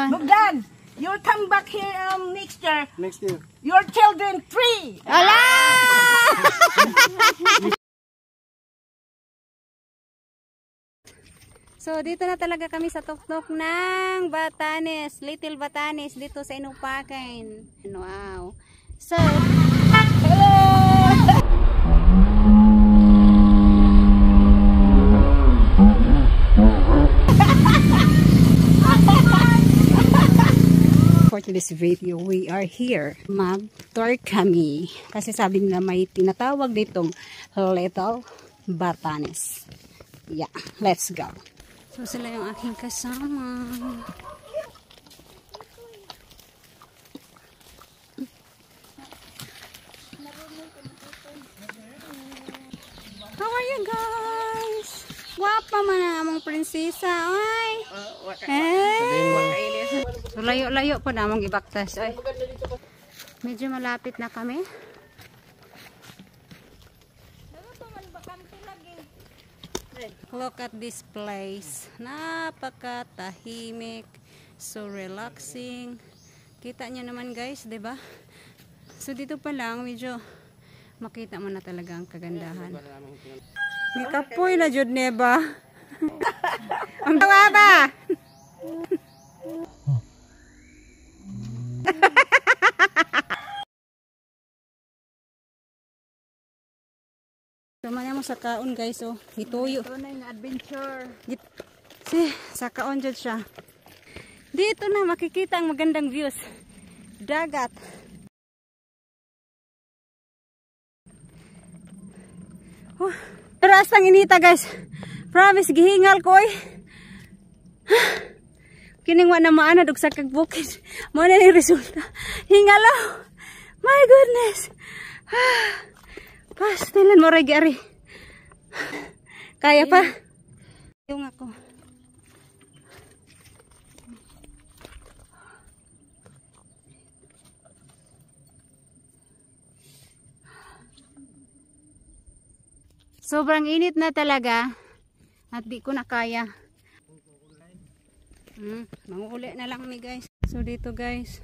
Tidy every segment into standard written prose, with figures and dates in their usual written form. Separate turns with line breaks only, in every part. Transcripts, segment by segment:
Bogdan, you'll come back here next year.
Next year.
Your children 3.
Ala! So, dito na talaga kami sa tuktok ng Batanes. Little Batanes dito sa Inupacan. Wow. So, hello! For this video, we are here. Mag-tour kami. Kasi sabi nila may tinatawag ditong Little Batanes. Yeah, let's go. So, sila yung aking kasama. How are you guys? Wapa man na among prinsesa, oy. Hey. So, layo-layo po na among ibaktas, oy. Medyo malapit na kami. Look at this place. Napakatahimik. So relaxing. Kita nyo naman guys, 'di ba? So dito pa lang medyo makita mo na talaga ang kagandahan. May kapoy na jud neba. Ang tawa ba? Tumanya mo sa kaon guys, oh. Gituyo.
Ito na yung adventure.
Sa kaon dyan siya. Dito na makikita ang magandang views. Dagat. Pero asang inita guys. Promise, gihingal ko eh. Kiningwa na maanad og sa kagbukid. Muna yung resulta. Hingalo. My goodness. Pastilan mo rin, kaya pa? Yung ako. Sobrang init na talaga. At di ko na kaya. Manguli na lang ni guys. So dito guys.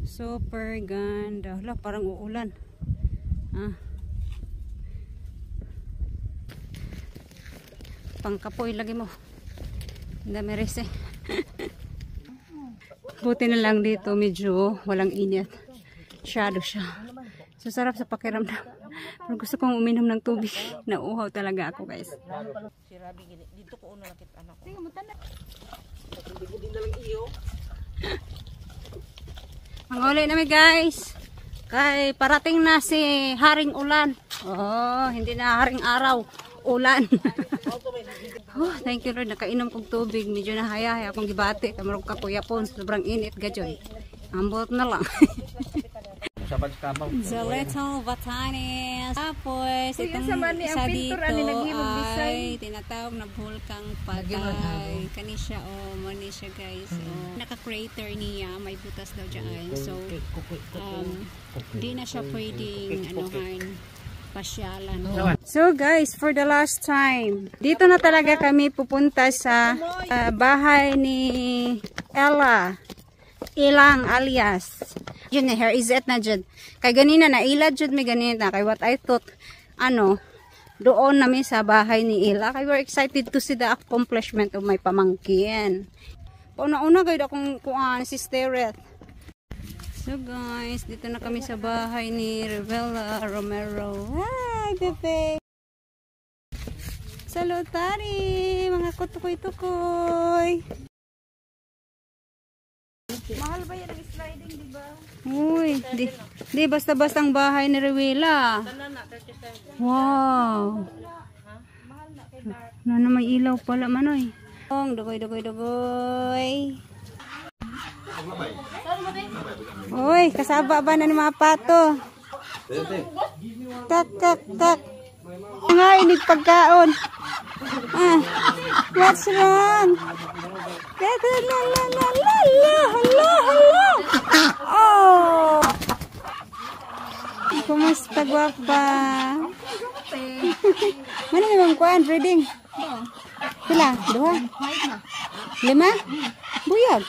Super ganda. Hala, parang uulan. Pangkapoy lagi mo. Dami res eh. Buti na lang dito medyo walang init. Shadow siya. So sarap sa pakiramdam. Pero gusto kong uminom ng tubig. Nauuhaw talaga ako guys.
Dito ko una nakit anak ko.
Ang uli namin guys. Kay parating na si Haring Ulan. Oh, hindi na Haring Araw. Ulan. Oh, thank you Lord. Nakainom kong tubig. Medyo nahayay akong gibati. Kamarog ka po yapon. Sobrang init gadyon. Ambot na lang. The Little Batanes. Tapos, itong isa dito ay tinatawag na Bulkang Patay. Kani siya, mani siya guys. Naka-crater niya. May butas daw dyan. So, hindi na siya pwedeng pasyalan. So guys, for the last time, dito na talaga kami pupunta sa bahay ni Ella. Ilang alias. Yun na, her is it na dyan. Kay ganina na ilad dyan, may ganina. Kay what I thought, doon namin sa bahay ni Ella. Kay we're excited to see the accomplishment of my pamangkin. Pauna-una kayo akong kuhaan si Steret. So guys, dito na kami sa bahay ni Revela Romero. Hi, bebe! Salutari! Mga kutukoy-tukoy!
Mahal ba yan ang sliding, di ba?
Uy, di basta-basta ang bahay ni Revela. Wow! Ano may ilaw pala, manoy. Dugoy. Uy, kasaba ba na ni mga pato? Tak. Nga, inig pagkaon. What's wrong? Oh! Kumusta, guwapa? Mana naman kuhaan, reading? Pila? 2? 5? Buyag.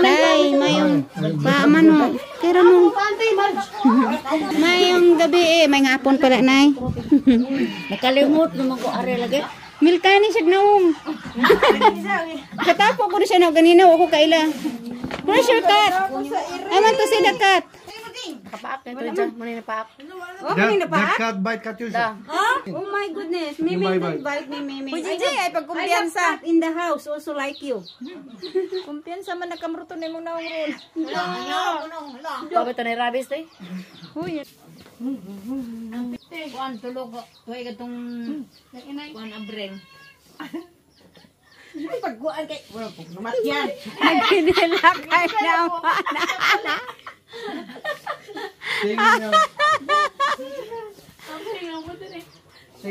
Day, mayong paamano. Pero mo. Mayong gabi may ngapon pala nay.
Nakalimot naman ko are lagi.
Milkani siya naong. Katapo ko na siya na ganina ako kaila. Where's your cat? I want to see the cat.
Kapaak na ito dyan. Muna na paak.
That cat bite Katyusha.
Oh my goodness. Mimi
Bye-bye.
bite me, Mimi.
Pujiji ay pagkumpiyansa.
In the house also like you.
Kumpiyansa man nakamruto na mong naong roll.
Bakit ito na rabis to eh?
Huy.
Kuan tulog ko. Huwag itong kuan abreng.
Pagkuan kay namatyan.
Nagkinila kay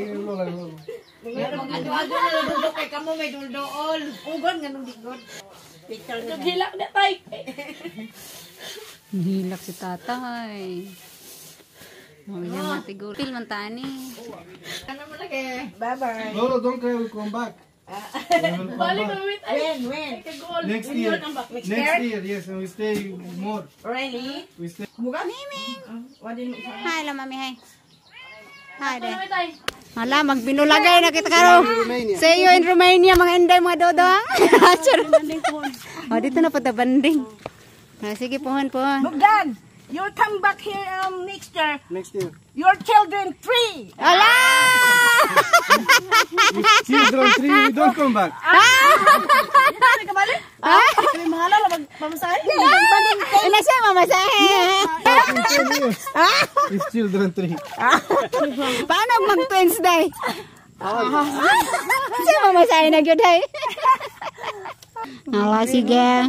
naman.
Ado-ado na nadudok kay kamo may duldool. Ugon nga nung digod. Hilak na tay.
Hilak si tatay. Oh, yan matiguro. Feel man tani.
Ano mo lagi?
Bye-bye.
No, don't cry, we'll come back.
Balik na wait.
When?
Next year. Next year, yes, and we stay more.
Really?
We stay.
What din mo
Hi lang, mami. Hi. Hi, de. Hala, magbinulagay na kita karo. See you in Romania, mga inday, mga dodong. Oh, dito na po banding. Sige, puhan.
Bogdan, you'll come back here next year.
Next year.
Your children 3.
Hala!
If children 3, we don't come back.
May mahala na magpamasahe.
Ina siya, mamasahe.
If children 3.
Paano mag-twins day? Siya mamasahe na gyud day. Ala, sige.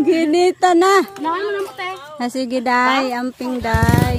Ginita na. Sige, day. Amping, day.